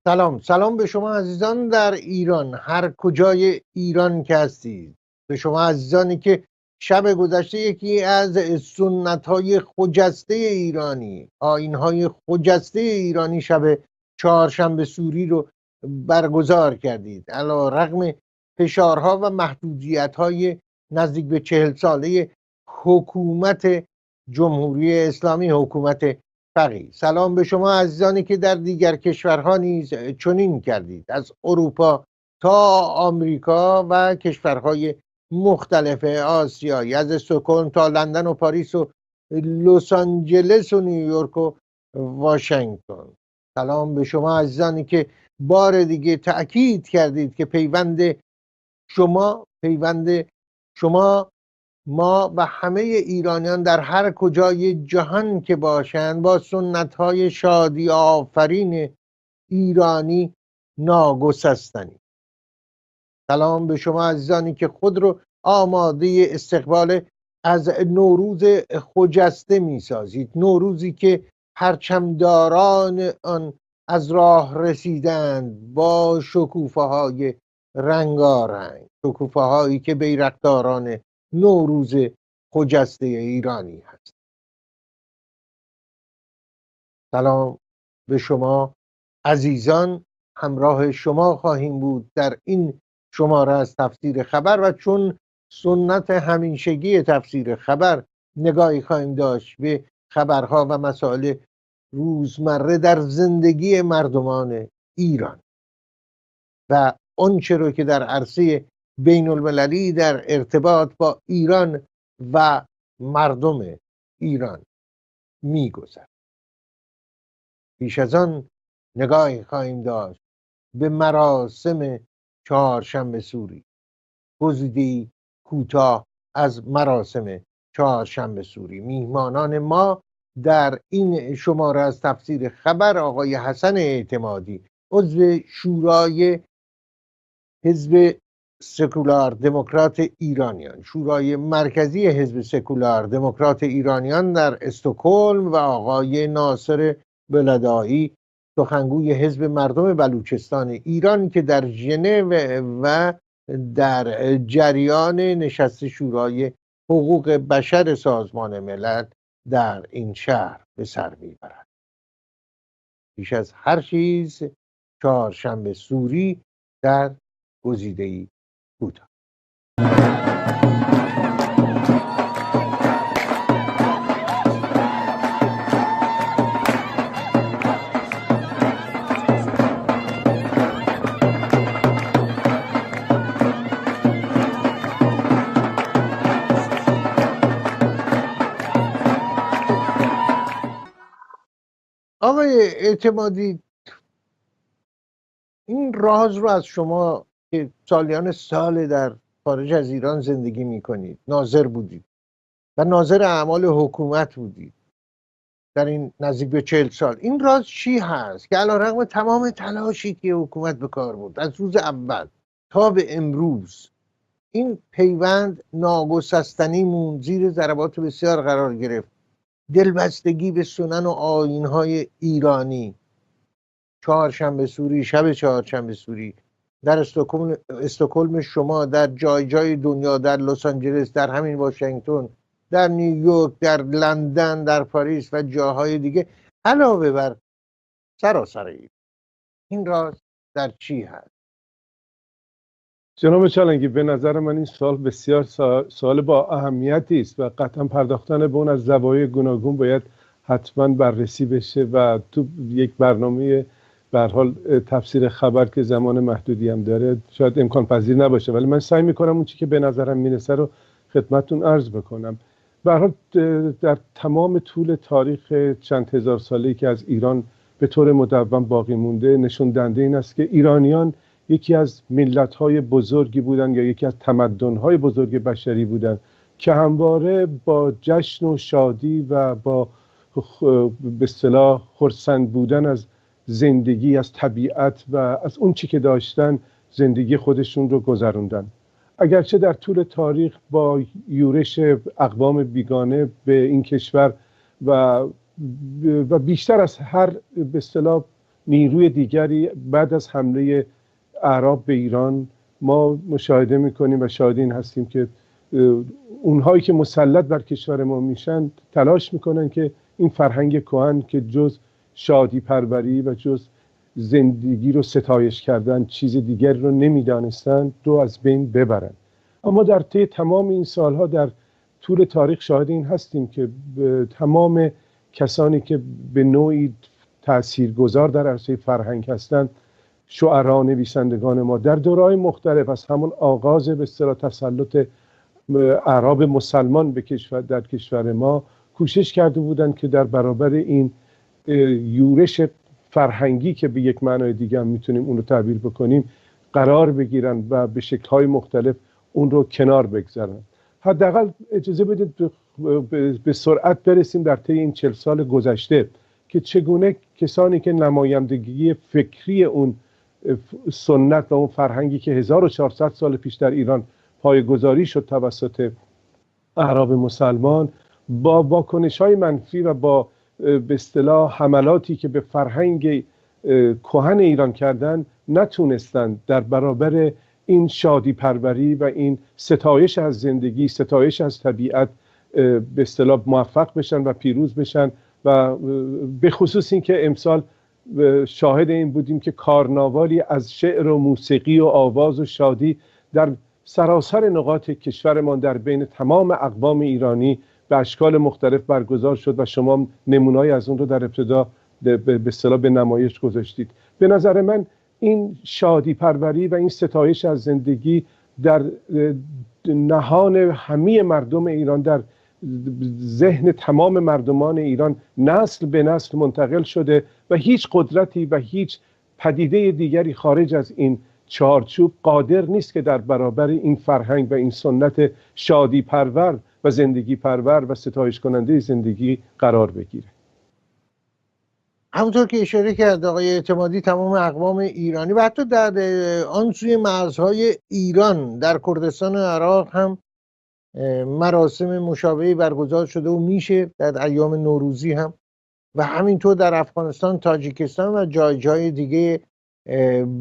سلام به شما عزیزان در ایران، هر کجای ایران که هستید. به شما عزیزانی که شب گذشته یکی از سنت‌های خجسته ایرانی، آیین‌های خجسته ایرانی، شب چهارشنبه سوری رو برگزار کردید. علی رغم فشارها و محدودیت‌های نزدیک به 40 ساله حکومت جمهوری اسلامی، حکومت فقیه. سلام به شما عزیزانی که در دیگر کشورها نیز چنین کردید، از اروپا تا آمریکا و کشورهای مختلف آسیایی، از استکهلم تا لندن و پاریس و لس آنجلس و نیویورک و واشنگتن. سلام به شما عزیزانی که بار دیگه تأکید کردید که پیوند شما ما و همه ایرانیان در هر کجای جهان که باشند با سنت‌های شادی آفرین ایرانی ناگسستنی. سلام به شما عزیزانی که خود رو آماده استقبال از نوروز خجسته می‌سازید، نوروزی که پرچمداران آن از راه رسیدند با شکوفه‌های رنگارنگ، شکوفه‌هایی که بیرقداران نوروز خجسته ایرانی هست. سلام به شما عزیزان، همراه شما خواهیم بود در این شماره از تفسیر خبر و چون سنت همیشگی تفسیر خبر، نگاهی خواهیم داشت به خبرها و مسائل روزمره در زندگی مردمان ایران و آنچه رو که در عرصه بین المللی در ارتباط با ایران و مردم ایران می‌گذرد. پیش از آن نگاهی خواهیم داشت به مراسم چهارشنبه سوری، گزیده‌ای کوتاه از مراسم چهارشنبه سوری. میهمانان ما در این شماره از تفسیر خبر آقای حسن اعتمادی، عضو شورای حزب سکولار دموکرات ایرانیان، شورای مرکزی حزب سکولار دموکرات ایرانیان در استکهلم، و آقای ناصر بلدایی، سخنگوی حزب مردم بلوچستان ایران که در ژنو و در جریان نشست شورای حقوق بشر سازمان ملل در این شهر به سر میبرد. پیش از هر چیز چهارشنبه سوری در گزیده‌ای کوتاه. آقای اعتمادی، این راز رو از شما که سالیان سال در خارج از ایران زندگی میکنید، ناظر بودید و ناظر اعمال حکومت بودید در این نزدیک به 40 سال، این راز چی هست که علیرغم تمام تلاشی که حکومت به کار برد از روز اول تا به امروز، این پیوند ناگسستنی موند، زیر ضربات بسیار قرار گرفت، دلبستگی به سنن و آیین‌های ایرانی؟ چهارشنبه سوری، شب چهارشنبه سوری در استکهلم شما، در جای جای دنیا، در لس آنجلس، در همین واشنگتن، در نیویورک، در لندن، در پاریس و جاهای دیگه، علاوه بر سراسر این راز در چی هست؟ جناب چالنگی، به نظر من این سوال بسیار سوال با اهمیتی است و قطعا پرداختن به اون از زوایای گوناگون باید حتما بررسی بشه و تو یک برنامه به هر حال تفسیر خبر که زمان محدودی هم داره شاید امکان پذیر نباشه، ولی من سعی میکنم اون چی که به نظرم میرسه رو خدمتتون عرض بکنم. به هر حال در تمام طول تاریخ چند هزار ساله‌ای که از ایران به طور مداوم باقی مونده، نشون دهنده این است که ایرانیان یکی از ملت‌های بزرگی بودن یا یکی از تمدن‌های بزرگ بشری بودن که همواره با جشن و شادی و با به اصطلاح خرسند بودن از زندگی، از طبیعت و از اون چی که داشتن زندگی خودشون رو گذروندن. اگرچه در طول تاریخ با یورش اقوام بیگانه به این کشور و بیشتر از هر به اصطلاح نیروی دیگری بعد از حمله اعراب به ایران ما مشاهده میکنیم و شاهدین هستیم که اونهایی که مسلط بر کشور ما میشن تلاش میکنن که این فرهنگ کهن که جز شادی پروری و جز زندگی رو ستایش کردن چیز دیگر رو نمیدانستن رو از بین ببرن. اما در طی تمام این سالها در طول تاریخ شاهد این هستیم که تمام کسانی که به نوعی تاثیرگذار در عرصه فرهنگ هستند، شعرا، نویسندگان ما در دوره‌های مختلف از همون آغاز به اصطلاح تسلط اعراب مسلمان به در کشور ما کوشش کرده بودند که در برابر این یورش فرهنگی که به یک معنای دیگه هم میتونیم اون رو تعبیر بکنیم قرار بگیرن و به شکل‌های مختلف اون رو کنار بگذارن. حداقل اجازه بدید به سرعت برسیم در طی این 40 سال گذشته که چگونه کسانی که نمایندگی فکری اون سنت و اون فرهنگی که 1400 سال پیش در ایران پایه‌گذاری شد توسط اعراب مسلمان با واکنش‌های منفی و با به اصطلاح حملاتی که به فرهنگ کهن ایران کردن نتونستند در برابر این شادی پروری و این ستایش از زندگی، ستایش از طبیعت به اصطلاح موفق بشن و پیروز بشن و به خصوص این که امسال شاهد این بودیم که کارناوالی از شعر و موسیقی و آواز و شادی در سراسر نقاط کشورمان در بین تمام اقوام ایرانی به اشکال مختلف برگزار شد و شما نمونه‌ای از اون رو در ابتدا به اصطلاح به نمایش گذاشتید. به نظر من این شادی پروری و این ستایش از زندگی در نهان همه مردم ایران، در ذهن تمام مردمان ایران نسل به نسل منتقل شده و هیچ قدرتی و هیچ پدیده دیگری خارج از این چارچوب قادر نیست که در برابر این فرهنگ و این سنت شادی پرور و زندگی پرور و ستایش کننده زندگی قرار بگیره. همونطور که اشاره کرد آقای اعتمادی، تمام اقوام ایرانی و حتی در آن سوی مرزهای ایران در کردستان عراق هم مراسم مشابهی برگزار شده و میشه در ایام نوروزی هم، و همینطور در افغانستان، تاجیکستان و جای دیگه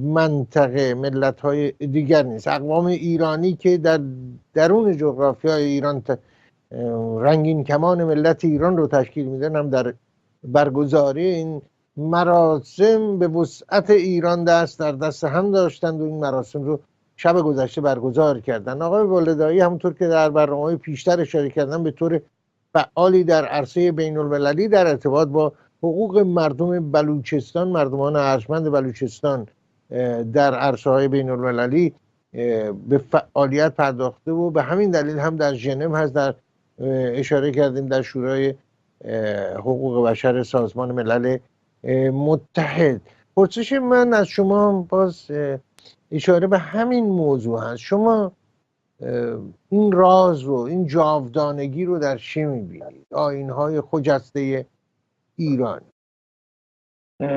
منطقه ملت‌های دیگر نیست. اقوام ایرانی که در درون جغرافیای ایران رنگین کمان ملت ایران رو تشکیل میدن هم در برگزاری این مراسم به وسعت ایران دست در دست هم داشتند و این مراسم رو شب گذشته برگزار کردن. آقای والدایی همونطور که در برنامه‌های پیشتر اشاره کردن به طور فعالی در عرصه بین المللی در ارتباط با حقوق مردم بلوچستان، مردمان ارجمند بلوچستان در عرصه‌های بین المللی به فعالیت پرداخته و به همین دلیل هم در ژنو هست، در اشاره کردیم در شورای حقوق بشر سازمان ملل متحد. پرسش من از شما باز اشاره به همین موضوع هست. شما این راز رو، این جاودانگی رو در چه می‌بینید؟ آیین‌های خجسته ایران.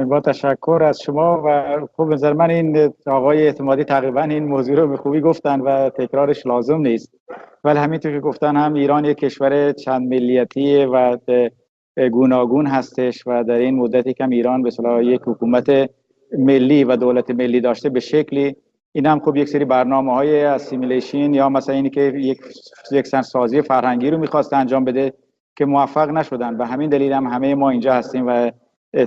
با تشکر از شما و خوب نظر من این آقای اعتمادی تقریبا این موضوع رو به خوبی گفتن و تکرارش لازم نیست، ولی همینطور که گفتن هم ایران یک کشور چند ملیتی و گوناگون هستش و در این مدتی که ایران به اصطلاح یک حکومت ملی و دولت ملی داشته به شکلی، این هم خب یک سری برنامه‌های اسیمیلیشن یا مثلا اینی که یک سازی فرهنگی رو می‌خواست انجام بده که موفق نشدن. به همین دلیل هم همه ما اینجا هستیم و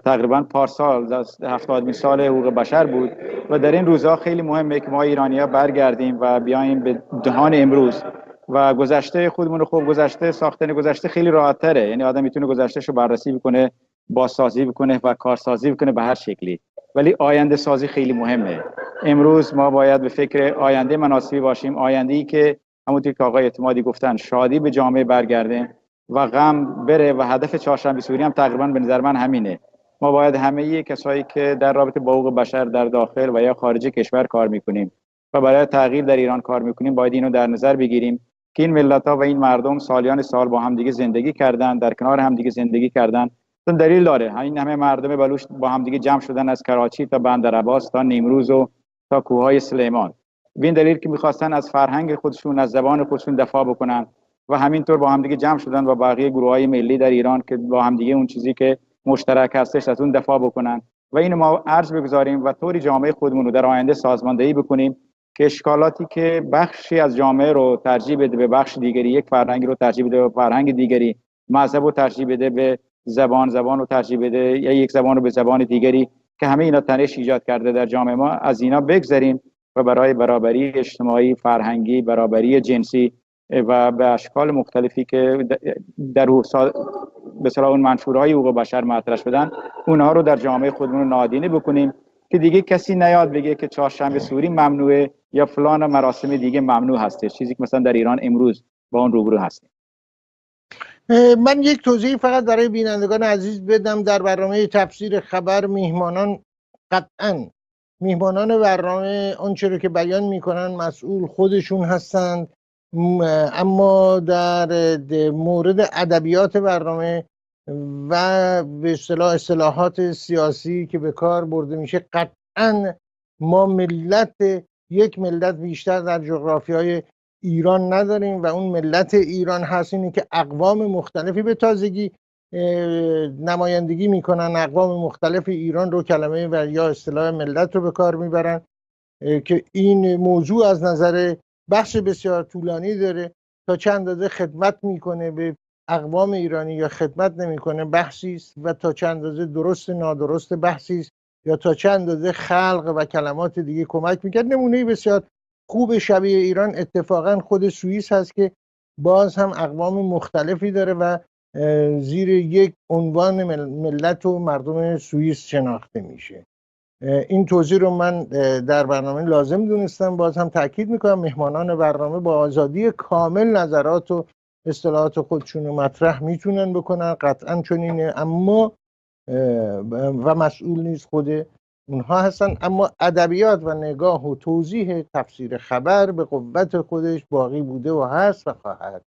تقریبا پارسال 70 سال حقوق بشر بود و در این روزها خیلی مهمه که ما ایرانی‌ها برگردیم و بیایم به دهان امروز و گذشته خودمون رو، خوب گذشته ساختن گذشته خیلی راحت‌تره، یعنی آدم میتونه گذشته‌شو بررسی بکنه، بازسازی بکنه و کارسازی بکنه به هر شکلی، ولی آینده سازی خیلی مهمه. امروز ما باید به فکر آینده مناسبی باشیم، آینده‌ای که همونطور که آقای اعتمادی گفتن شادی به جامعه برگرده و غم بره و هدف چهارشنبه سوری هم تقریبا به نظر من همینه. ما باید همه کسایی که در رابطه با حقوق بشر در داخل و یا خارج کشور کار میکنیم و برای تغییر در ایران کار میکنیم باید اینو در نظر بگیریم که این ملت‌ها و این مردم سالیان سال با هم دیگه زندگی کردن، در کنار هم دیگه زندگی کردن. دلیل داره این همه مردم بلوچ با هم دیگه جمع شدن از کراچی تا بندرعباس تا نیمروز و تا کوههای سلیمان. به این دلیل که می‌خواستن از فرهنگ خودشون، از زبان خودشون دفاع بکنن و همینطور با هم دیگه جمع شدن و بقیه گروه‌های ملی در ایران که با هم دیگه اون چیزی که مشترک هستش از اون دفاع بکنن و اینو ما عرض بگذاریم و طوری جامعه خودمون رو در آینده سازماندهی بکنیم که اشکالاتی که بخشی از جامعه رو ترجیح بده به بخش دیگری، یک فرهنگی رو ترجیح بده به فرهنگ دیگری، مذهب رو ترجیح بده به زبان رو ترجیح بده یا یک زبان رو به زبان دیگری، که همه اینا تنش ایجاد کرده در جامعه ما، از اینا بگذریم و برای برابری اجتماعی، فرهنگی، برابری جنسی و به اشکال مختلفی که در به اصطلاح اون منشورهای حقوق بشر مطرح شدن، اونها رو در جامعه خودمون نادیده بکنیم که دیگه کسی نیاد بگه که چهارشنبه سوری ممنوعه یا فلان مراسم دیگه ممنوع هسته، چیزی که مثلا در ایران امروز با اون روبرو هستیم. من یک توضیح فقط برای بینندگان عزیز بدم. در برنامه تفسیر خبر میهمانان قطعا میهمانان برنامه آنچه رو که بیان میکنن مسئول خودشون هستند، اما در مورد ادبیات برنامه و به اصطلاح اصطلاحات سیاسی که به کار برده میشه، قطعا ما یک ملت بیشتر در جغرافیای ایران نداریم و اون ملت ایران هست. اینه که اقوام مختلفی به تازگی نمایندگی میکنن، اقوام مختلف ایران رو کلمه و یا اصطلاح ملت رو به کار میبرن که این موضوع از نظر بخش بسیار طولانی داره. تا چند اندازه خدمت میکنه به اقوام ایرانی یا خدمت نمیکنه بحثی است، و تا چند اندازه درست نادرست بحثی است، یا تا چند اندازه خلق و کلمات دیگه کمک میکرد. نمونه بسیار خوب شبیه ایران اتفاقا خود سوئیس هست که باز هم اقوام مختلفی داره و زیر یک عنوان ملت و مردم سوئیس شناخته میشه. این توضیح رو من در برنامه لازم دونستم. باز هم تاکید میکنم مهمانان برنامه با آزادی کامل نظرات و اصطلاحات خودشون رو مطرح میتونن بکنن، قطعا چنینه، اما و مسئول نیست خود اونها هستن. اما ادبیات و نگاه و توضیح تفسیر خبر به قوت خودش باقی بوده و هست و خواهد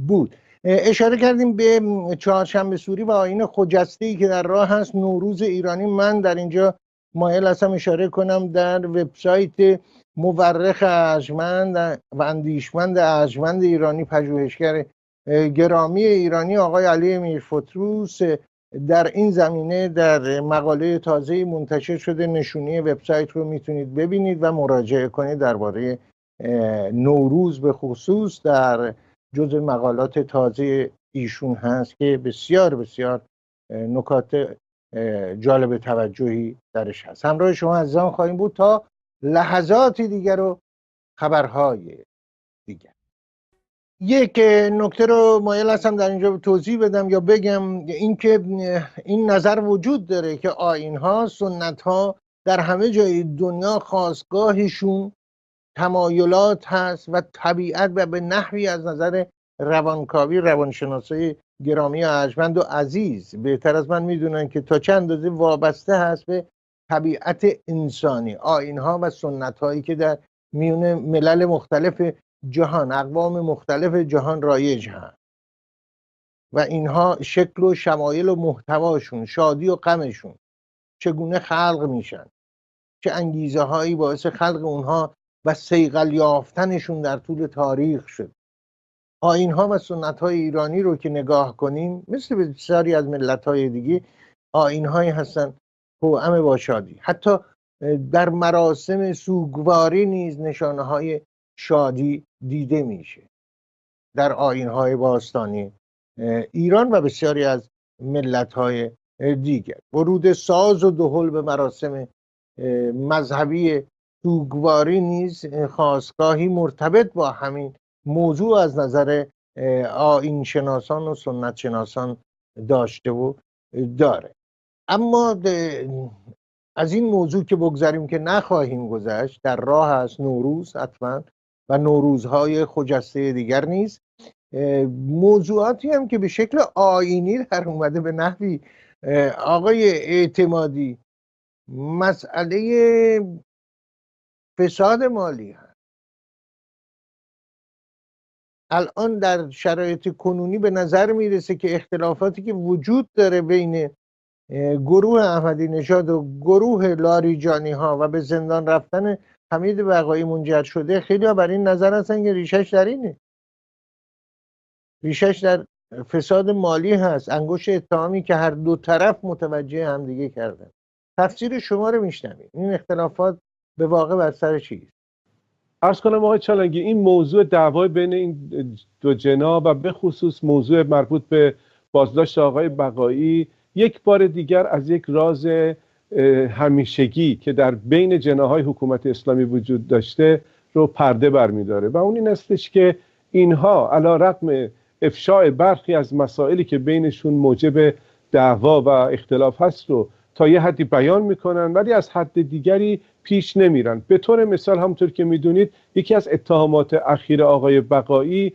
بود. اشاره کردیم به چهارشنبه سوری و آیین خجسته‌ای که در راه هست، نوروز ایرانی. من در اینجا مایل هستم اشاره کنم در وبسایت مورخ ارجمند و اندیشمند ارجمند ایرانی، پژوهشگر گرامی ایرانی آقای علی میرفتروس، در این زمینه در مقاله تازه منتشر شده نشونی وبسایت رو میتونید ببینید و مراجعه کنید درباره نوروز به خصوص. در جزء مقالات تازه ایشون هست که بسیار بسیار نکات جالب توجهی درش هست. همراه شما عزیزان خواهیم بود تا لحظاتی دیگر و خبرهای دیگر. یک نکته رو مایل هستم در اینجا توضیح بدم یا بگم، اینکه این نظر وجود داره که آیین‌ها، سنت‌ها در همه جای دنیا خاستگاهشون تمایلات هست و طبیعت و به نحوی از نظر روانکاوی روانشناسای گرامی ارجمند و عزیز بهتر از من میدونن که تا چند اندازه وابسته هست به طبیعت انسانی. آیین‌ها و سنت‌هایی که در میون ملل مختلف جهان، اقوام مختلف جهان رایج هست و اینها شکل و شمایل و محتواشون، شادی و غمشون چگونه خلق میشن، چه انگیزه هایی باعث خلق اونها و صیقل یافتنشون در طول تاریخ شد. آیین‌ها و سنت‌های ایرانی رو که نگاه کنیم، مثل بسیاری از ملت‌های دیگه، آیین‌هایی هستن توأم با شادی. حتی در مراسم سوگواری نیز نشانه‌های شادی دیده میشه در آیین‌های باستانی ایران و بسیاری از ملت‌های دیگر. ورود ساز و دهل به مراسم مذهبی سوگواری نیز خاستگاهی مرتبط با همین موضوع از نظر آیین شناسان و سنت شناسان داشته و داره. اما از این موضوع که بگذاریم که نخواهیم گذشت، در راه است نوروز حتما و نوروزهای خجسته دیگر نیز، موضوعاتی هم که به شکل آیینی در اومده به نحوی آقای اعتمادی، مسئله فساد مالی هست. الان در شرایط کنونی به نظر میرسه که اختلافاتی که وجود داره بین گروه احمدی نژاد و گروه لاریجانی ها و به زندان رفتن حمید بقایی منجر شده، خیلی ها بر این نظر هستن که ریشش در اینه، ریشش در فساد مالی هست، انگشت اتهامی که هر دو طرف متوجه همدیگه کردن. تفسیر شما رو میشنویم. این اختلافات به واقع بر سر چیست؟ عرض کنم آقای چالنگی، این موضوع دعوای بین این دو جناب و به خصوص موضوع مربوط به بازداشت آقای بقایی یک بار دیگر از یک راز همیشگی که در بین جناح‌های حکومت اسلامی وجود داشته رو پرده برمی‌داره و اون این استش که اینها علی رغم افشاء برخی از مسائلی که بینشون موجب دعوا و اختلاف هست رو تا یه حدی بیان میکنن ولی از حد دیگری پیش نمیرن. به طور مثال همونطور که میدونید یکی از اتهامات اخیر آقای بقایی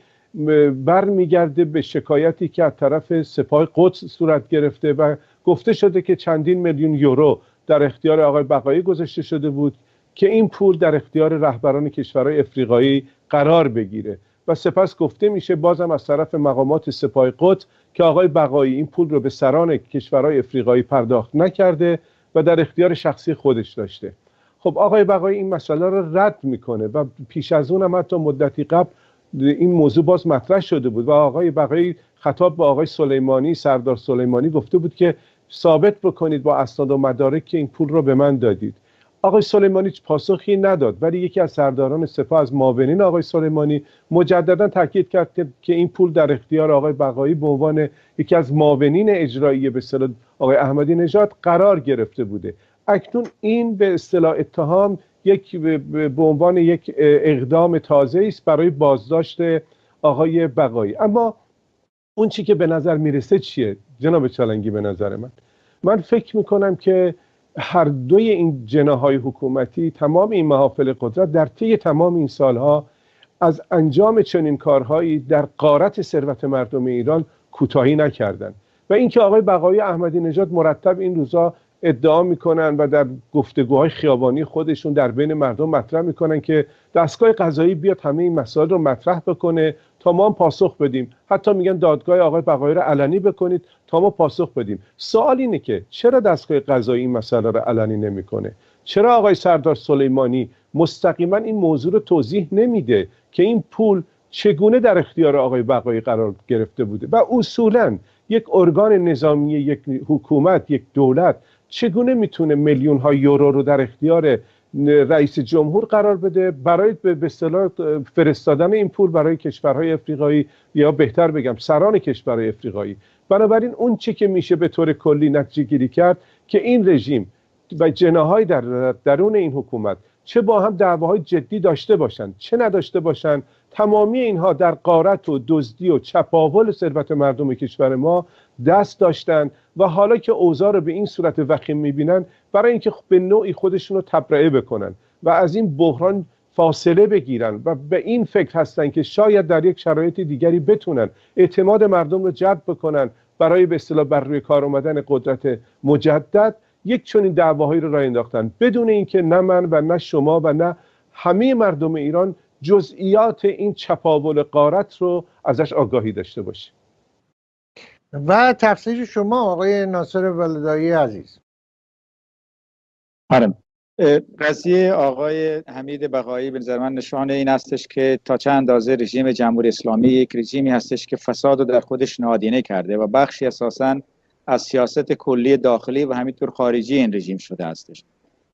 برمیگرده به شکایتی که از طرف سپاه قدس صورت گرفته و گفته شده که چندین میلیون یورو در اختیار آقای بقایی گذاشته شده بود که این پول در اختیار رهبران کشورهای افریقایی قرار بگیره و سپس گفته میشه بازم از طرف مقامات سپاه قدس که آقای بقایی این پول رو به سران کشورهای افریقایی پرداخت نکرده و در اختیار شخصی خودش داشته. خب آقای بقایی این مسئله رو رد میکنه و پیش از اون هم حتی مدتی قبل این موضوع باز مطرح شده بود و آقای بقایی خطاب به آقای سلیمانی، سردار سلیمانی گفته بود که ثابت بکنید با اسناد و مدارک که این پول رو به من دادید. آقای سلیمانی پاسخی نداد ولی یکی از سرداران سپاه از معاونین آقای سلیمانی مجددا تاکید کرد که این پول در اختیار آقای بقایی به عنوان یکی از معاونین اجرایی به اصطلاح آقای احمدی نژاد قرار گرفته بوده. اکنون این به اصطلاح اتهام به عنوان یک اقدام تازه است برای بازداشت آقای بقایی. اما اون چی که به نظر میرسه چیه جناب چالنگی؟ به نظر من فکر میکنم که هر دوی این جناح‌های حکومتی تمام این محافل قدرت در طی تمام این سالها از انجام چنین کارهایی در غارت ثروت مردم ایران کوتاهی نکردند و اینکه آقای بقایی احمدی نژاد مرتب این روزا ادعا میکنن و در گفتگوهای خیابانی خودشون در بین مردم مطرح میکنن که دستگاه قضایی بیاد همه این مسائل رو مطرح بکنه تا ما هم پاسخ بدیم. حتی میگن دادگاه آقای بقایی رو علنی بکنید تا ما پاسخ بدیم. سوال اینه که چرا دستگاه قضایی این مسئله رو علنی نمیکنه؟ چرا آقای سردار سلیمانی مستقیما این موضوع رو توضیح نمیده که این پول چگونه در اختیار آقای بقایی قرار گرفته بوده؟ و اصولاً یک ارگان نظامی، یک حکومت، یک دولت چگونه میتونه میلیون ها یورو رو در اختیار رئیس جمهور قرار بده برای به اصطلاح فرستادن این پول برای کشورهای افریقایی یا بهتر بگم سران کشورهای افریقایی؟ بنابراین اون چی که میشه به طور کلی نتیجه گیری کرد که این رژیم و جناح‌های در درون این حکومت چه با هم دعواهای جدی داشته باشند چه نداشته باشند، تمامی اینها در غارت و دزدی و چپاول ثروت مردم کشور ما دست داشتن و حالا که اوضاع رو به این صورت وخیم میبینن برای اینکه به نوعی خودشون رو تبرئه بکنن و از این بحران فاصله بگیرن و به این فکر هستن که شاید در یک شرایط دیگری بتونن اعتماد مردم رو جلب بکنن برای به اصطلاح بر روی کار آمدن قدرت مجدد، یک چنین دعواهایی رو راه انداختن بدون اینکه نه من و نه شما و نه همه مردم ایران جزئیات این چپاول غارت رو ازش آگاهی داشته باشه. و تفسیر شما آقای ناصر ولدایی عزیز؟ آره، قضیه آقای حمید بقایی به نظر من نشانه این هستش که تا چند اندازه رژیم جمهوری اسلامی یک رژیمی هستش که فساد رو در خودش نهادینه کرده و بخشی اساساً از سیاست کلی داخلی و همینطور خارجی این رژیم شده هستش.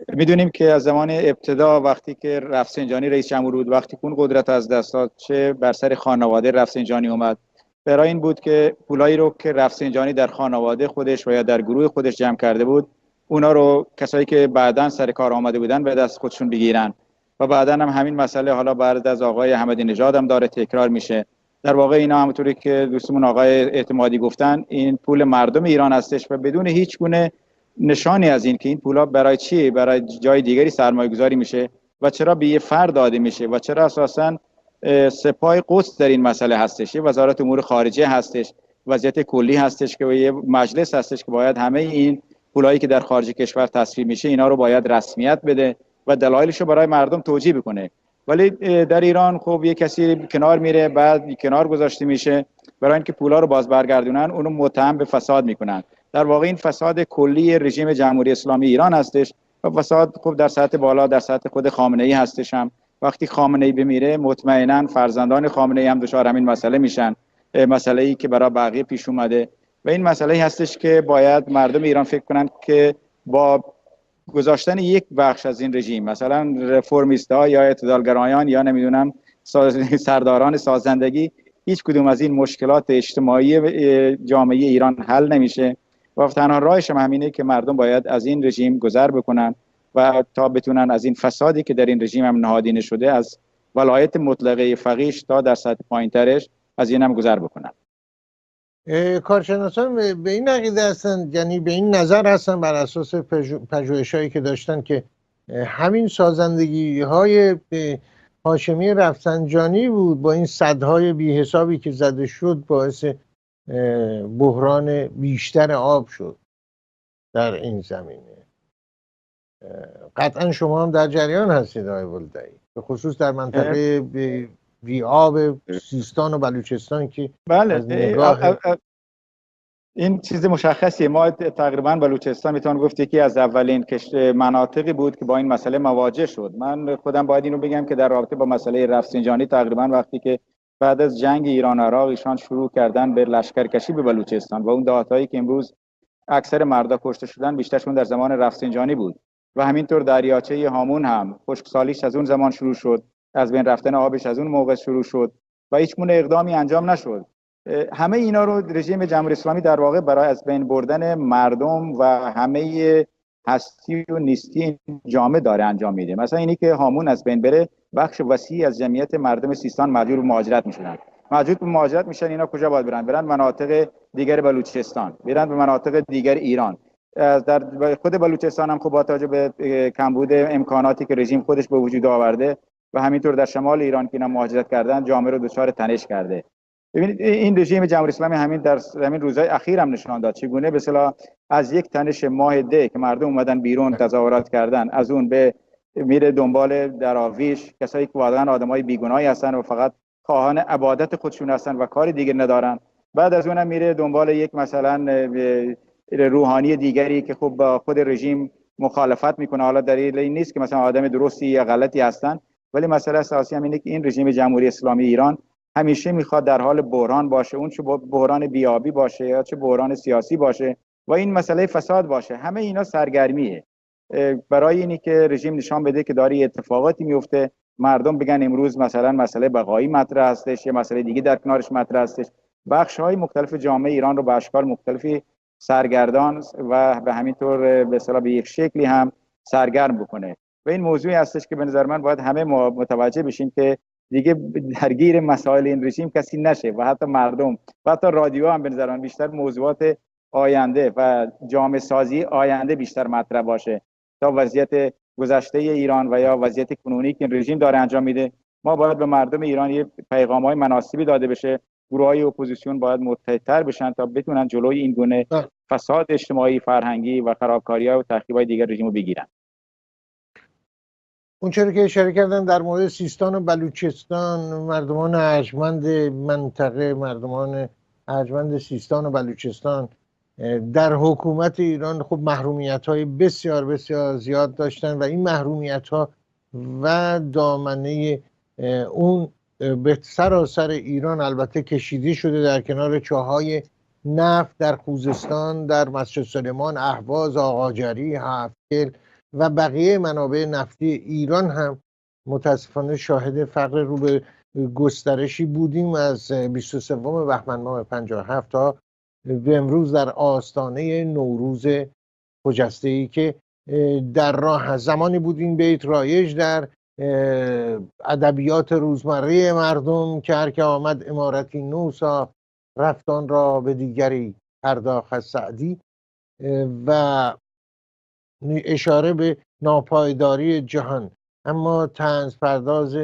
میدونیم که از زمان ابتدا وقتی که رفسنجانی رئیس جمهور بود، وقتی اون قدرت از دست داد، چه بر سر خانواده رفسنجانی اومد، برای این بود که پولایی رو که رفسنجانی در خانواده خودش و یا در گروه خودش جمع کرده بود اونا رو کسایی که بعداً سر کار آمده بودن به دست خودشون بگیرن و بعداً هم همین مسئله حالا بعد از آقای احمدی نژاد هم داره تکرار میشه. در واقع اینا همونطوری که دوستمون آقای اعتمادی گفتن این پول مردم ایران هستش و بدون هیچ گونه نشانی از این که این پولا برای چی، برای جای دیگری سرمایه گذاری میشه و چرا به یه فرد داده میشه و چرا اساساً سپاه قدس در این مسئله هستش، وزارت امور خارجه هستش، وضعیت کلی هستش که یه مجلس هستش که باید همه این پولایی که در خارج کشور تصفیه میشه اینا رو باید رسمیت بده و دلایلش رو برای مردم توجیه بکنه. ولی در ایران خب یه کسی کنار میره، بعد کنار گذاشته میشه برای اینکه پولا رو باز برگردونن، اونو متهم به فساد میکنن. در واقع این فساد کلی رژیم جمهوری اسلامی ایران هستش و فساد خب در سطح بالا در سطح خود خامنه ای هستش. هم وقتی خامنه ای بمیره مطمئنا فرزندان خامنه ای هم دچار همین مسئله میشن، مسئله ای که برای بقیه پیش اومده و این مسئله ای هستش که باید مردم ایران فکر کنن که با گذاشتن یک بخش از این رژیم، مثلا رفرمیست‌ها یا اعتدالگرایان یا نمیدونم سرداران سازندگی، هیچ کدوم از این مشکلات اجتماعی جامعه ایران حل نمیشه و تنها راهش هم همینه که مردم باید از این رژیم گذر بکنن و تا بتونن از این فسادی که در این رژیم هم نهادینه شده، از ولایت مطلقه فقیهش تا در سطح پایینترش، از این هم گذر بکنن. کارشناسان به این عقیده هستن، یعنی به این نظر هستن بر اساس پژوهش‌هایی که داشتن که همین سازندگی‌های هاشمی رفسنجانی بود با این سدهای بی حسابی که زده شد باعث بحران بیشتر آب شد در این زمینه. قطعا شما هم در جریان هستید آقای ولدایی، به خصوص در منطقه بی آب سیستان و بلوچستان که بله این چیز مشخصیه. ما تقریبا بلوچستان میتونم گفت یکی از اولین مناطقی بود که با این مسئله مواجه شد. من خودم باید اینو بگم که در رابطه با مسئله رفسنجانی تقریبا وقتی که بعد از جنگ ایران عراق ایشان شروع کردن به لشکرکشی به بلوچستان و اون دهاتایی که امروز اکثر مردا کشته شدن بیشترشون در زمان رفسنجانی بود و همینطور دریاچه هامون هم خشکسالیش از اون زمان شروع شد، از بین رفتن آبش از اون موقع شروع شد و هیچ گونه اقدامی انجام نشد. همه اینا رو رژیم جمهوری اسلامی در واقع برای از بین بردن مردم و همه هستی و نیستی جامعه داره انجام میده. مثلا اینی که هامون از بین بره، بخش وسیعی از جمعیت مردم سیستان مجبور به مهاجرت میشن. اینا کجا باید برن مناطق دیگر بلوچستان، برن به مناطق دیگر ایران. در خود بلوچستان هم خب با توجه به کمبود امکاناتی که رژیم خودش به وجود آورده و همینطور در شمال ایران که اینا مهاجرت کردن، جامعه رو دچار تنش کرده. ببینید این رژیم جمهوری اسلامی همین روزهای اخیر هم نشان داد چگونه به اصطلاح از یک تنش ماه ده که مردم اومدن بیرون تظاهرات کردن، از اون به میره دنبال دراویش، کسایی که واقعا آدمای بیگناهی هستن و فقط خواهان عبادت خودشون هستن و کاری دیگه ندارن. بعد از اونم میره دنبال یک مثلا روحانی دیگری که خب با خود رژیم مخالفت میکنه. حالا دلیل این نیست که مثلا آدم درستی یا غلطی هستن، ولی مسئله اساسی اینه که این رژیم جمهوری اسلامی ایران همیشه میخواد در حال بحران باشه، اون چه بحران بیابی باشه یا چه بحران سیاسی باشه و این مسئله فساد باشه. همه اینا سرگرمیه برای اینی که رژیم نشان بده که داره اتفاقاتی میفته، مردم بگن امروز مثلا مسئله بقایی مطرح هستش یا مسئله دیگه در کنارش مطرح هستش. بخش‌های مختلف جامعه ایران رو به اشکال مختلفی سرگردان و به همینطور به اصطلاح به یک شکلی هم سرگرم بکنه و این موضوعی هستش که به نظر من باید همه متوجه بشیم که دیگه درگیر مسائل این رژیم کسی نشه و حتی مردم و حتی رادیو هم به نظر من بیشتر موضوعات آینده و جامعه سازی آینده بیشتر مطرح باشه تا وضعیت گذشته ایران و یا وضعیت کنونی که این رژیم داره انجام میده. ما باید به مردم ایران یه پیغام‌های مناسبی داده بشه. گروه‌های اپوزیسیون باید متحدتر بشن تا بتونن جلوی این گونه فساد اجتماعی، فرهنگی و خرابکاری‌ها و تخریب‌های دیگر رژیمو بگیرن. اون چرا که اشاره کردن در مورد سیستان و بلوچستان، مردمان ارجمند منطقه، مردمان ارجمند سیستان و بلوچستان در حکومت ایران خب محرومیت‌های بسیار بسیار زیاد داشتن و این محرومیت‌ها و دامنه اون به سراسر ایران البته کشیده شده در کنار چاهای نفت در خوزستان، در مسجد سلیمان، اهواز، آقاجری، هفتگل و بقیه منابع نفتی ایران هم متاسفانه شاهد فقر رو به گسترشی بودیم. از 23 بهمن ماه 57 تا به امروز در آستانه نوروز خجسته‌ای که در راه هست. زمانی بود این بیت رایج در ادبیات روزمره مردم که هر که آمد عمارتی نو ساخت، رفت آن را به دیگری پرداخت از سعدی، و اشاره به ناپایداری جهان. اما طنز پرداز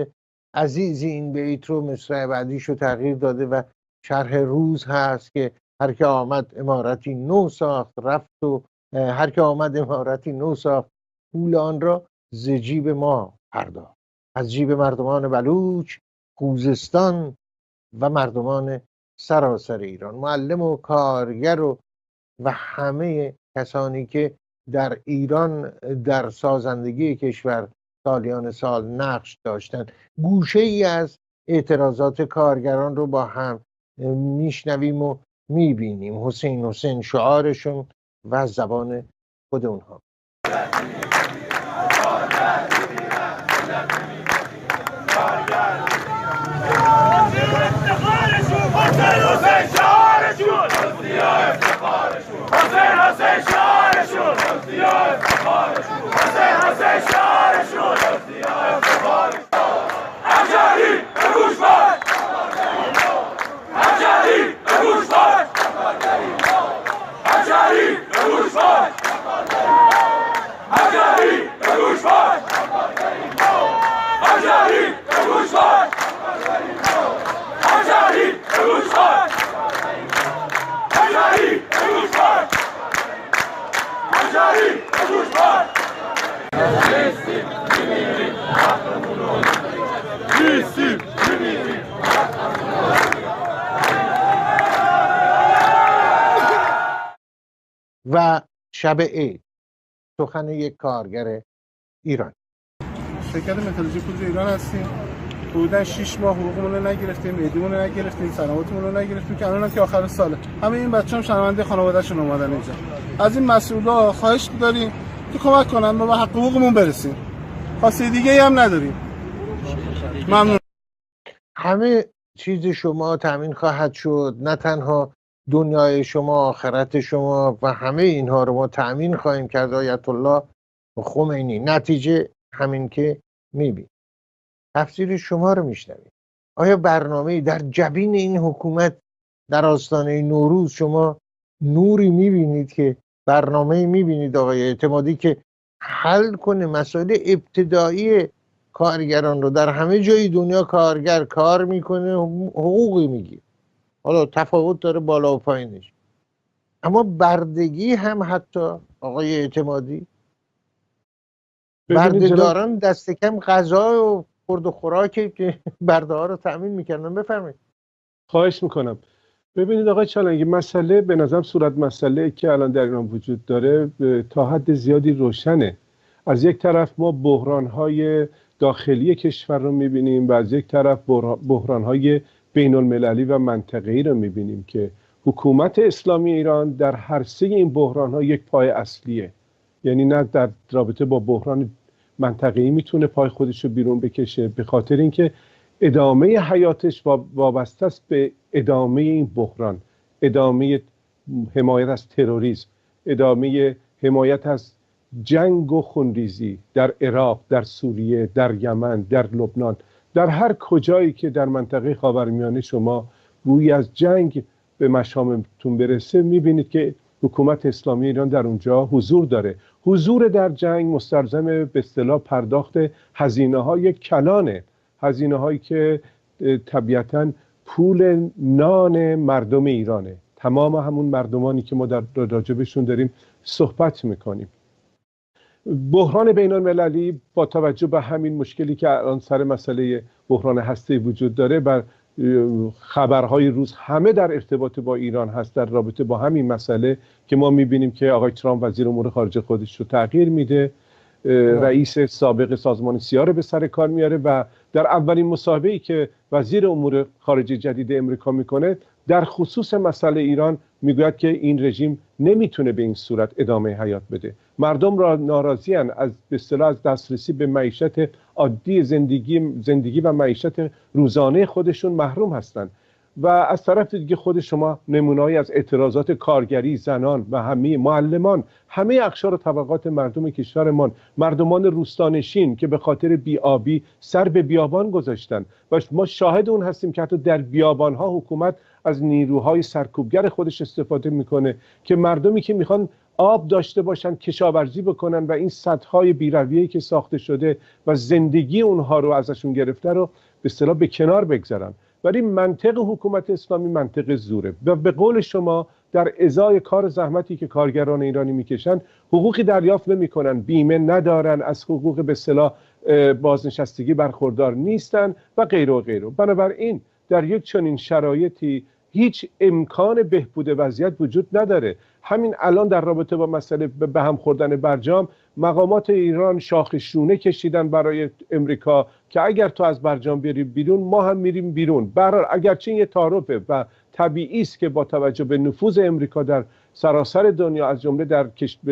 عزیزی این بیت رو مصرع بعدیش رو تغییر داده و شرح روز هست که هر که آمد عمارتی نو ساخت رفت و هر که آمد عمارتی نو ساخت پول آن را ز جیب ما پرداخت، از جیب مردمان بلوچ، خوزستان و مردمان سراسر ایران. معلم و کارگر و همه کسانی که در ایران در سازندگی کشور سالیان سال نقش داشتند. گوشه ای از اعتراضات کارگران رو با هم میشنویم و میبینیم. حسین حسین شعارشون و زبان خود اونها. و شب عید سخن یک کارگر ایران. شرکت متالورژی پودر ایران هستیم. حدوداً 6 ماه حقوقمون رو نگرفتیم، عیدمون رو نگرفتیم، سلامتمون رو نگرفتیم که الان که آخر ساله. همه این بچه‌ها شرمنده خانواده‌شون اومدن اینجا. از این مسئولا خواهش داریم که کمک کنن ما به حق حقوقمون برسیم. خواسته دیگه‌ای هم نداریم. ممنون. همه چیز شما تامین خواهد شد، نه تنها دنیای شما، آخرت شما و همه اینها رو ما تامین خواهیم کرد. آیت الله خمینی. نتیجه همین که میبینید. تفسیر شما رو میشنوید. آیا برنامه‌ای در جبین این حکومت در آستانه نوروز شما نوری میبینید که برنامه‌ای میبینید آقای اعتمادی که حل کنه مسائل ابتدایی کارگران رو؟ در همه جای دنیا کارگر کار میکنه، حقوقی میگیره، حالا تفاوت داره بالا و پایینش، اما بردگی هم حتی آقای اعتمادی بردهداران دست کم غذا و خورد و خوراکی که برده ها رو تأمین میکردن. بفرمایید. خواهش میکنم. ببینید آقای چالنگی، مسئله به نظرم صورت مسئله که الان در ایران وجود داره تا حد زیادی روشنه. از یک طرف ما بحران‌های داخلی کشور رو می‌بینیم و از یک طرف بحران‌های بین‌المللی و منطقه‌ای رو می‌بینیم که حکومت اسلامی ایران در هر سه این بحران‌ها یک پای اصلیه. یعنی نه در رابطه با بحران منطقه‌ای میتونه پای خودش رو بیرون بکشه، به خاطر اینکه ادامه حیاتش وابسته است به ادامه این بحران، ادامه حمایت از تروریسم، ادامه حمایت از جنگ و خونریزی در عراق، در سوریه، در یمن، در لبنان، در هر کجایی که در منطقه خاورمیانه شما بویی از جنگ به مشامتون برسه، میبینید که حکومت اسلامی ایران در اونجا حضور داره. حضور در جنگ مستلزم به اصطلاح پرداخت هزینه‌های کلانه، هزینه‌هایی که طبیعتاً پول نان مردم ایرانه، تمام همون مردمانی که ما در راجبشون داریم صحبت میکنیم. بحران بین‌المللی با توجه به همین مشکلی که الان سر مسئله بحران هسته‌ای وجود داره، بر خبرهای روز همه در ارتباط با ایران هست در رابطه با همین مسئله که ما میبینیم که آقای ترامپ وزیر امور خارجه خودش رو تغییر میده، رئیس سابق سازمان سیا رو به سر کار میاره و در اولین مصاحبه‌ای که وزیر امور خارجه جدید امریکا میکنه در خصوص مسئله ایران میگوید که این رژیم نمیتونه به این صورت ادامه حیات بده. مردم را ناراضی‌اند، از به اصطلاح از دسترسی به معیشت عادی زندگی و معیشت روزانه خودشون محروم هستند و از طرف دیگه خود شما نمونه‌ای از اعتراضات کارگری، زنان و همه معلمان، همه اقشار و طبقات مردم کشورمان، مردمان روستانشین که به خاطر بی‌آبی سر به بیابان گذاشتن و ما شاهد اون هستیم که حتی در بیابان‌ها حکومت از نیروهای سرکوبگر خودش استفاده میکنه که مردمی که میخوان آب داشته باشن کشاورزی بکنن و این سدهای بی‌رویه‌ای که ساخته شده و زندگی اونها رو ازشون گرفته رو به اصطلاح به کنار بگذارن. ولی منطق حکومت اسلامی منطق زوره و به قول شما در ازای کار زحمتی که کارگران ایرانی میکشن حقوقی دریافت نمیکنن، بیمه ندارن، از حقوق به اصطلاح بازنشستگی برخوردار نیستن و غیره و غیره. بنابراین در یک چنین شرایطی هیچ امکان بهبود وضعیت وجود نداره. همین الان در رابطه با مسئله به هم خوردن برجام، مقامات ایران شاخ شونه کشیدن برای امریکا که اگر تو از برجام بری بیرون ما هم میریم بیرون. برحال اگرچه یه تعارفه و طبیعی است که با توجه به نفوذ امریکا در سراسر دنیا از جمله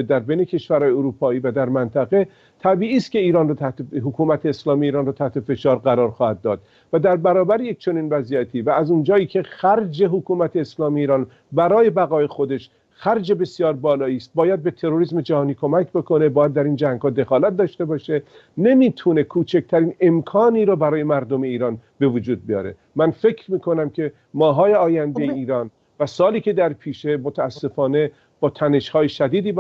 در بین کشورهای اروپایی و در منطقه، طبیعی است که ایران رو حکومت اسلامی ایران رو تحت فشار قرار خواهد داد و در برابر یک چنین وضعیتی و از اونجایی که خرج حکومت اسلامی ایران برای بقای خودش خرج بسیار بالایی است، باید به تروریسم جهانی کمک بکنه، باید در این جنگ‌ها دخالت داشته باشه، نمیتونه کوچکترین امکانی رو برای مردم ایران به وجود بیاره. من فکر میکنم که ماهای آینده ایران و سالی که در پیشه متاسفانه با تنش‌های شدیدی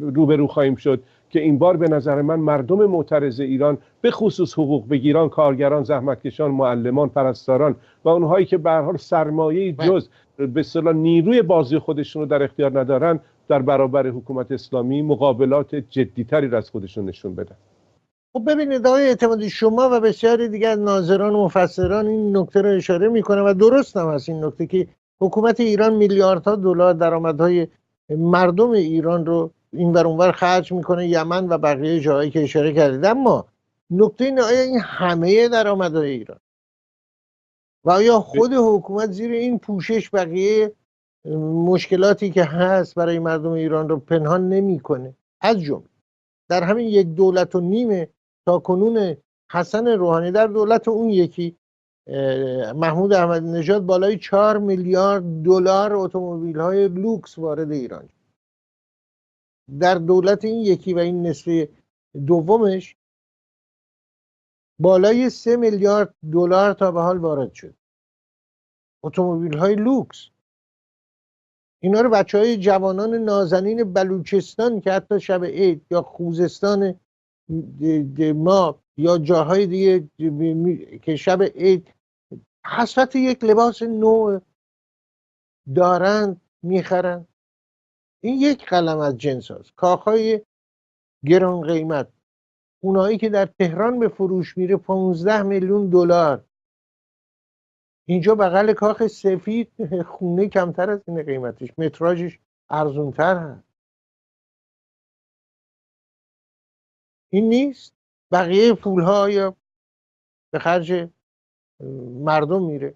روبرو خواهیم شد که این بار به نظر من مردم معترض ایران، به خصوص حقوق بگیران، کارگران، زحمتکشان، معلمان، پرستاران و اونهایی که به هر حال سرمایه جز به اصطلاح نیروی بازی خودشون رو در اختیار ندارن، در برابر حکومت اسلامی مقابلات جدیتری را از خودشون نشون بدن. خب ببینید آقای اعتمادی، شما و بسیاری دیگر از ناظران و مفسران این نکته رو اشاره میکنه و درست هم هست این نکته که حکومت ایران میلیاردها دلار درآمدهای مردم ایران رو این ور اونور خرج میکنه، یمن و بقیه جاهایی که اشاره کردید. اما نکته اینه آیا این همه درآمدهای ایران و آیا خود حکومت زیر این پوشش بقیه مشکلاتی که هست برای مردم ایران رو پنهان نمیکنه؟ از جمله در همین 1.5 دولت تا کنون حسن روحانی، در دولت اون یکی محمود احمدی نژاد، بالای 4 میلیارد دلار اتومبیل‌های لوکس وارد ایران. در دولت این یکی و این نصف دومش بالای 3 میلیارد دلار تا به حال وارد شد، اتومبیل‌های لوکس. اینا رو بچه‌های جوانان نازنین بلوچستان که حتی شب عید یا خوزستان ما یا جاهای دیگه که شب عید حسرت یک لباس نو دارند میخرند، این یک قلم از جنس هست. کاخهای گران قیمت، اونایی که در تهران به فروش میره 15 میلیون دلار، اینجا بغل کاخ سفید خونه کمتر از این قیمتش، متراژش ارزونتر هست. این نیست بقیه پولها یا به خرج مردم میره؟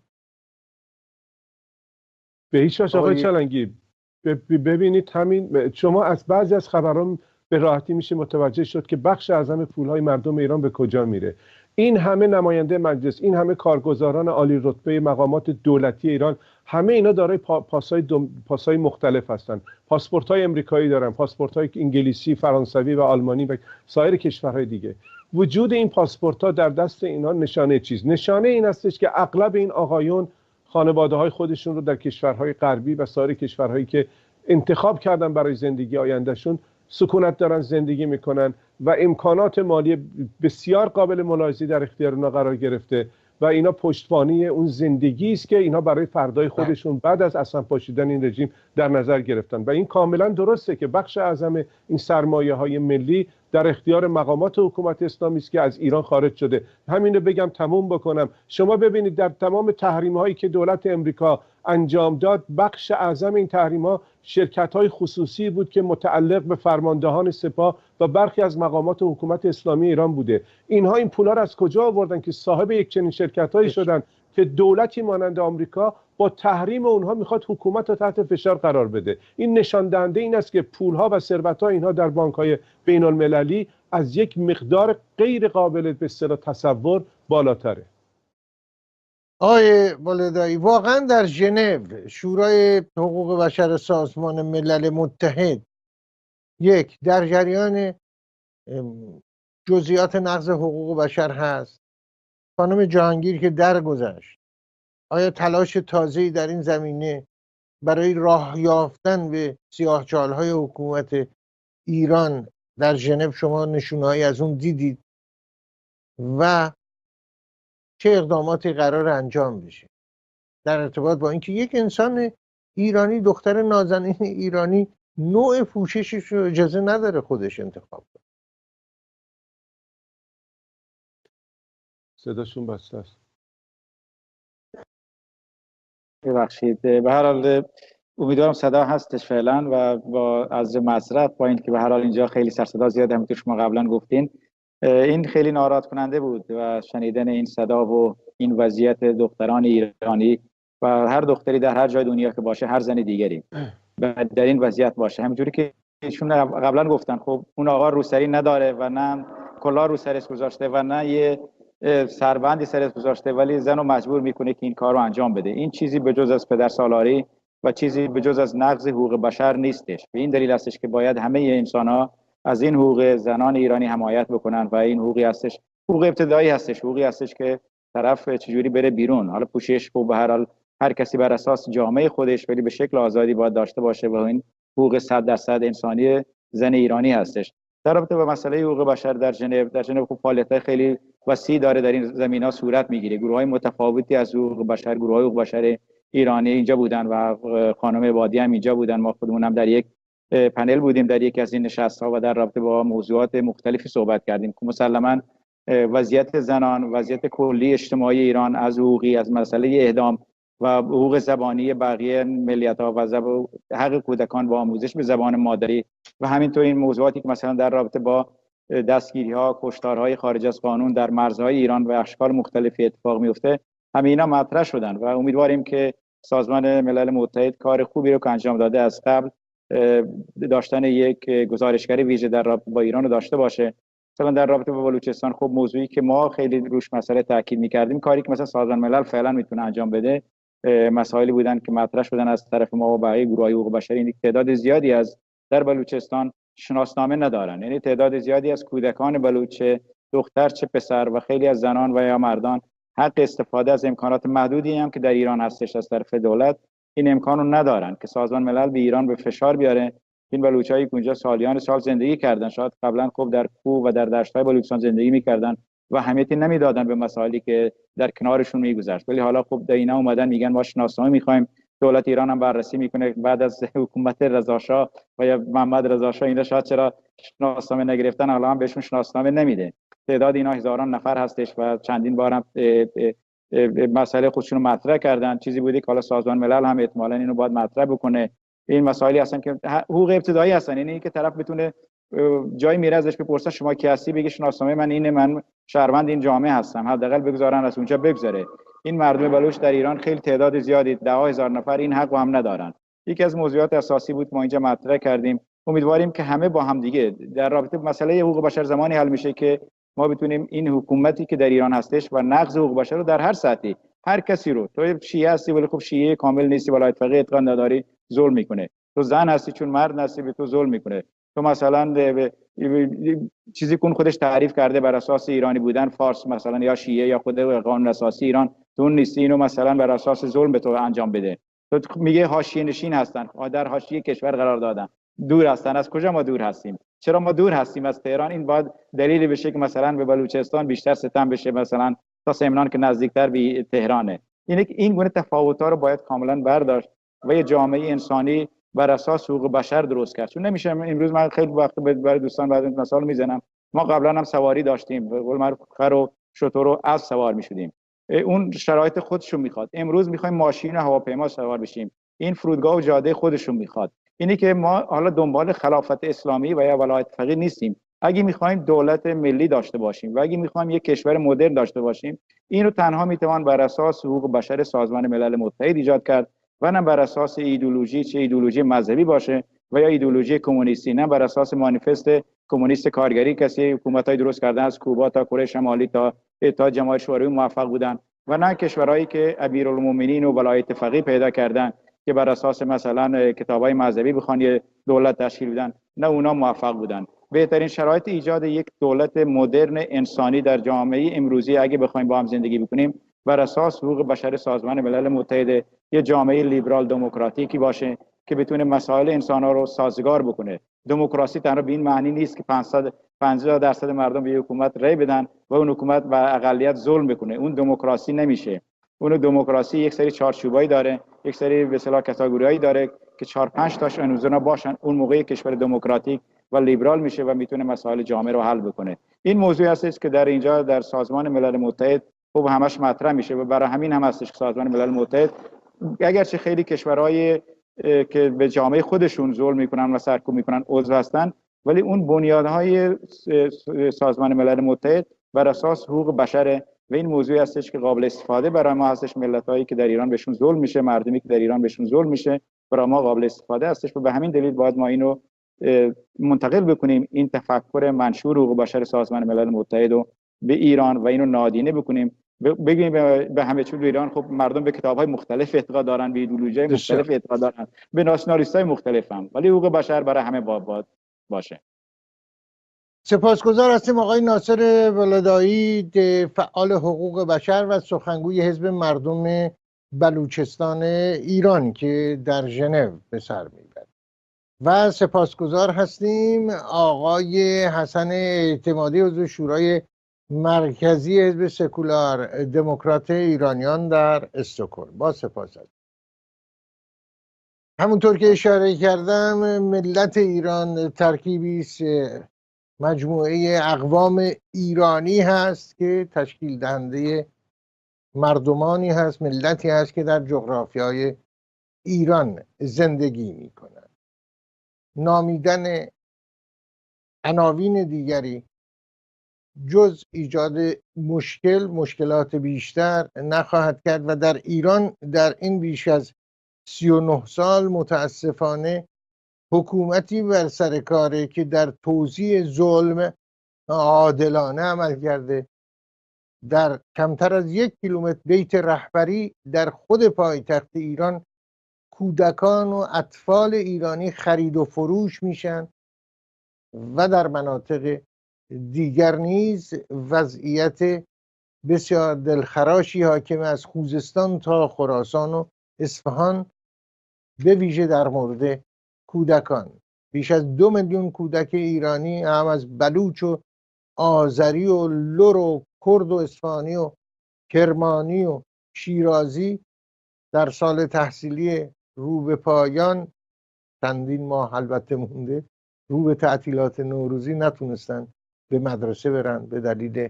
به هیچ وجه آقای چلنگی ببینید، همین شما از بعضی از خبران به راحتی میشه متوجه شد که بخش اعظم پولهای مردم ایران به کجا میره. این همه نماینده مجلس، این همه کارگزاران عالی رتبه مقامات دولتی ایران، همه اینا دارای پاسهای مختلف هستند. پاسپورت‌های امریکایی دارن، پاسپورت‌های انگلیسی، فرانسوی و آلمانی و سایر کشورهای دیگه. وجود این پاسپورت‌ها در دست اینا نشانه چیز؟ نشانه این هستش که اغلب این آقایون خانواده‌های خودشون رو در کشورهای غربی و سایر کشورهایی که انتخاب کردن برای زندگی آیندهشون سکونت دارن زندگی میکنن و امکانات مالی بسیار قابل ملاحظه‌ای در اختیار اونا قرار گرفته و اینا پشتوانه اون زندگی است که اینا برای فردای خودشون بعد از اصلا پاشیدن این رژیم در نظر گرفتن. و این کاملا درسته که بخش اعظم این سرمایه‌های ملی در اختیار مقامات حکومت اسلامی است که از ایران خارج شده. همینو بگم تموم بکنم. شما ببینید در تمام تحریم‌هایی که دولت امریکا انجام داد، بخش اعظم این تحریم‌ها شرکت‌های خصوصی بود که متعلق به فرماندهان سپاه و برخی از مقامات حکومت اسلامی ایران بوده. اینها این پولا را از کجا آوردن که صاحب یک چنین شرکت‌هایی شدن که دولتی مانند آمریکا با تحریم اونها میخواد حکومت رو تحت فشار قرار بده؟ این نشان دهنده این است که پولها و ثروت‌ها اینها در بانک‌های بین‌المللی از یک مقدار غیر قابل به اصطلاح تصور بالاتره. آقای والدایی، واقعا در ژنو شورای حقوق بشر سازمان ملل متحد در جریان جزئیات نقض حقوق بشر هست؟ خانم جهانگیر که درگذشت، آیا تلاش تازه‌ای در این زمینه برای راه یافتن به سیاهچال‌های حکومت ایران در ژنو شما نشونه‌هایی از اون دیدید و چه اقداماتی قرار انجام بشه در ارتباط با اینکه یک انسان ایرانی، دختر نازنین ایرانی، نوع پوششش رو اجازه نداره خودش انتخاب کنه؟ صداشون بسته است. ببخشید. به هر حال امیدوارم صدا هستش فعلا و با از معذرت با اینکه به هر حال اینجا خیلی سر صدا زیاد، همونطور شما قبلا گفتین. این خیلی ناراحت کننده بود و شنیدن این صدا و این وضعیت دختران ایرانی و هر دختری در هر جای دنیا که باشه، هر زن دیگری. در این وضعیت باشه. همینجوری که ایشون قبلا گفتن خب اون آقا روسری نداره و نه کلاه رو سرش گذاشته و نه یه سربندی سرش گذاشته، ولی زن رو مجبور میکنه که این کار رو انجام بده. این چیزی به جز از پدرسالاری و چیزی به جز از نقض حقوق بشر نیستش. به این دلیل هستش که باید همه انسان‌ها از این حقوق زنان ایرانی حمایت بکنن و این حقوقی هستش، حقوق ابتدایی هستش، حقوقی هستش که طرف چجوری بره بیرون. حالا پوشش خوب به هر حال هر کسی بر اساس جامعه خودش ولی به شکل آزادی باید داشته باشه و این حقوق 100% انسانی زن ایرانی هستش. در رابطه با مسئله حقوق بشر در ژنو خب فعالیت‌های خیلی وسیع داره در این زمینه‌ها صورت میگیره. گروه‌های متفاوتی از حقوق بشر، گروه‌های حقوق بشر ایرانی اینجا بودن و خانم عبادی هم اینجا بودن. ما خودمون هم در یک پنل بودیم در یکی از این نشست‌ها و در رابطه با موضوعات مختلفی صحبت کردیم که مسلماً وضعیت زنان، وضعیت کلی اجتماعی ایران، از حقوقی، از مسئله اعدام و حقوق زبانی بقیه ملیت‌ها و حق کودکان با آموزش به زبان مادری و همینطور این موضوعاتی که مثلا در رابطه با دستگیری‌ها، کشتارهای خارج از قانون در مرزهای ایران و اشکال مختلفی اتفاق میفته، همه اینا مطرح شدن و امیدواریم که سازمان ملل متحد کار خوبی رو که انجام داده از قبل داشتن یک گزارشگر ویژه در رابطه با ایران رو داشته باشه. مثلا در رابطه با بلوچستان خب موضوعی که ما خیلی روش مسئله تاکید می‌کردیم، کاری که مثلا سازمان ملل فعلا میتونه انجام بده، مسائلی بودن که مطرح شدن از طرف ما و بقیه گروه‌های حقوق بشری، این تعداد زیادی از در بلوچستان شناسنامه ندارن، یعنی تعداد زیادی از کودکان بلوچ، دختر چه پسر و خیلی از زنان و یا مردان حق استفاده از امکانات محدودی هم که در ایران هستش از طرف دولت این امکانو ندارن که سازمان ملل به ایران به فشار بیاره. این بلوچایی که اونجا سالیان سال زندگی کردن، شاید قبلا خوب در کوه و در دشت‌های بلوچستان زندگی می‌کردن و اهمیتی نمیدادن به مسائلی که در کنارشون میگذشت، ولی حالا خب اینا اومدن میگن ما شناسنامه می‌خوایم. دولت ایران هم بررسی میکنه بعد از حکومت رضاشاه و یا محمد رضاشاه اینا شاید چرا شناسنامه نگرفتن، حالا هم بهشون شناسنامه نمیده. تعداد اینا هزاران نفر هستش و چندین بار هم مسئله خودشون رو مطرح کردن. چیزی بوده که حالا سازمان ملل هم احتمالاً اینو باید مطرح بکنه. این مسائلی هستن که حقوق ابتدایی هستن، یعنی اینکه طرف بتونه جایی میره ازش بپرسه شما کی هستی، بگه شناسنامه من اینه، من شهروند این جامعه هستم، حداقل بگذارن از اونجا بگذره. این مردم بلوچ در ایران خیلی تعداد زیادی، 10,000 نفر این حقو هم ندارن. یکی از موضوعات اساسی بود ما اینجا مطرح کردیم. امیدواریم که همه با هم دیگه در رابطه با مسئله حقوق بشر زمانی حل میشه که ما بتونیم این حکومتی که در ایران هستش و نقض حقوق بشر رو در هر سطحی، هر کسی رو، تو شیعه هستی ولی خب شیعه کامل نیستی، ولایت فقیه اتقان نداری، ظلم میکنه. تو زن هستی چون مرد هستی به تو ظلم میکنه. تو مثلا چیزی کن خودش تعریف کرده بر اساس ایرانی بودن، فارس مثلا یا شیعه یا خود قانون اساسی ایران، تو نیستی، اینو مثلا بر اساس ظلم به تو انجام بده. تو میگه حاشیه نشین هستن، در حاشیه کشور قرار دادن، دور هستن. از کجا ما دور هستیم؟ چرا ما دور هستیم از تهران؟ این باید دلیلی بشه که مثلا به بلوچستان بیشتر ستم بشه، مثلا تا سمنان که نزدیکتر به تهرانه. این گونه تفاوت‌ها رو باید کاملا برداشت و یه جامعه انسانی بر اساس حقوق بشر درست کرد. چون نمیشه امروز من خیلی وقت برای دوستان بعد مثال میزنم، ما قبلا هم سواری داشتیم، به قول معروف خر و شتر و اسب سوار میشدیم، اون شرایط خودشون میخواد. امروز میخوایم ماشین و هواپیما سوار بشیم، این فرودگاه و جاده خودشون میخواد. اینی که ما حالا دنبال خلافت اسلامی و یا ولایت فقیه نیستیم. اگه میخوایم دولت ملی داشته باشیم و اگه میخوایم یک کشور مدرن داشته باشیم، این رو تنها میتوان بر اساس حقوق بشر سازمان ملل متحد ایجاد کرد و نه بر اساس ایدئولوژی، چه ایدئولوژی مذهبی باشه و یا ایدئولوژی کمونیستی، نه بر اساس مانیفست کمونیست کارگری. کسی حکومتای درست کردن از کوبا تا کره شمالی تا اتحاد جماهیر شوروی موفق بودن و نه کشورهایی که امیرالمومنین و ولایت فقیه پیدا کردن که بر اساس مثلا کتابای مذهبی بخوان دولت تشکیل بدن، نه اونا موفق بودن. بهترین شرایط ایجاد یک دولت مدرن انسانی در جامعه امروزی اگه بخوایم با هم زندگی بکنیم بر اساس حقوق بشر سازمان ملل متحد، یه جامعه لیبرال دموکراتیکی باشه که بتونه مسائل انسان‌ها رو سازگار بکنه. دموکراسی تنها به این معنی نیست که 50% مردم به حکومت رأی بدن و اون حکومت و اقلیت ظلم بکنه. اون دموکراسی نمیشه. اون دموکراسی یک سری چارچوبایی داره، یک سری به اصطلاح کاتگوریایی داره که 4-5 تاش انوزونا باشن، اون موقع کشور دموکراتیک و لیبرال میشه و میتونه مسائل جامعه رو حل بکنه. این موضوعی هستش که در اینجا در سازمان ملل متحد خب همش مطرح میشه و برای همین هم هستش که سازمان ملل متحد اگرچه خیلی کشورهای که به جامعه خودشون ظلم میکنن و سرکوب میکنن عضو هستن، ولی اون بنیادهای سازمان ملل متحد بر اساس حقوق بشره و این موضوعی هستش که قابل استفاده برای ما هستش. ملت‌هایی که در ایران بهشون ظلم میشه، مردمی که در ایران بهشون ظلم میشه برای ما قابل استفاده هستش و به همین دلیل باید ما اینو منتقل بکنیم، این تفکر منشور حقوق بشر سازمان ملل متحد رو به ایران و اینو نادیده بکنیم. بگیم به همه چیز ایران خب مردم به کتاب‌های مختلف اعتقاد دارن، به ایدئولوژی‌های مختلف اعتقاد دارن، به ناسیونالیست‌های مختلف هم، ولی حقوق بشر برای همه باید باشه. سپاسگزار هستیم آقای ناصر ولدایی، فعال حقوق بشر و سخنگوی حزب مردم بلوچستان ایران که در ژنو به سر میبرد. و سپاسگزار هستیم آقای حسن اعتمادی عضو شورای مرکزی حزب سکولار دموکرات ایرانیان در استکهلم. با سپاس هستیم. همونطور که اشاره کردم ملت ایران ترکیبی است، مجموعه اقوام ایرانی هست که تشکیل دهنده مردمانی هست، ملتی هست که در جغرافیای ایران زندگی می کنند. نامیدن عناوین دیگری جز ایجاد مشکلات بیشتر نخواهد کرد و در ایران در این بیش از 39 سال متاسفانه حکومتی بر سر کاره که در توزیع ظلم عادلانه عمل کرده. در کمتر از 1 کیلومتر بیت رهبری در خود پایتخت ایران کودکان و اطفال ایرانی خرید و فروش میشن و در مناطق دیگر نیز وضعیت بسیار دلخراشی حاکم از خوزستان تا خراسان و اصفهان، به ویژه در مورد کودکان. بیش از 2 میلیون کودک ایرانی هم از بلوچ و آذری و لر و کرد و اصفهانی و کرمانی و شیرازی در سال تحصیلی رو به پایان، چندین ماه البته مونده، رو به تعطیلات نوروزی نتونستن به مدرسه برن به دلیل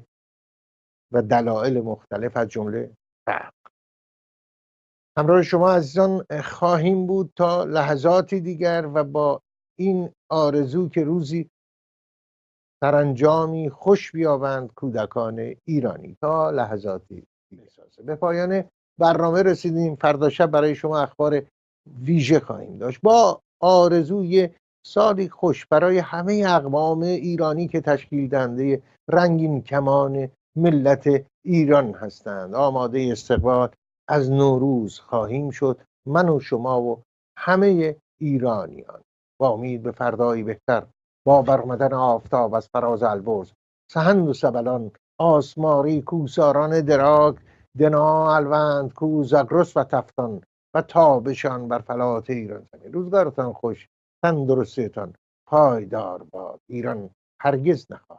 و دلایل مختلف از جمله فقر. همراه شما عزیزان خواهیم بود تا لحظاتی دیگر و با این آرزو که روزی سرانجامی خوش بیابند کودکان ایرانی. تا لحظاتی دیگر. به پایان برنامه رسیدیم. فردا شب برای شما اخبار ویژه خواهیم داشت با آرزوی سالی خوش برای همه اقوام ایرانی که تشکیل دهنده رنگین کمان ملت ایران هستند. آماده استقبال از نوروز خواهیم شد، من و شما و همه ایرانیان، با امید به فردایی بهتر، با برآمدن آفتاب از فراز البرز، سهند و سبلان آسماری کوساران دراک، دنا الوند کو زاگرس و تفتان و تابشان بر فلات ایران زمین. روزگارتان خوش، تندرستیتان پایدار باد. ایران هرگز نخواهد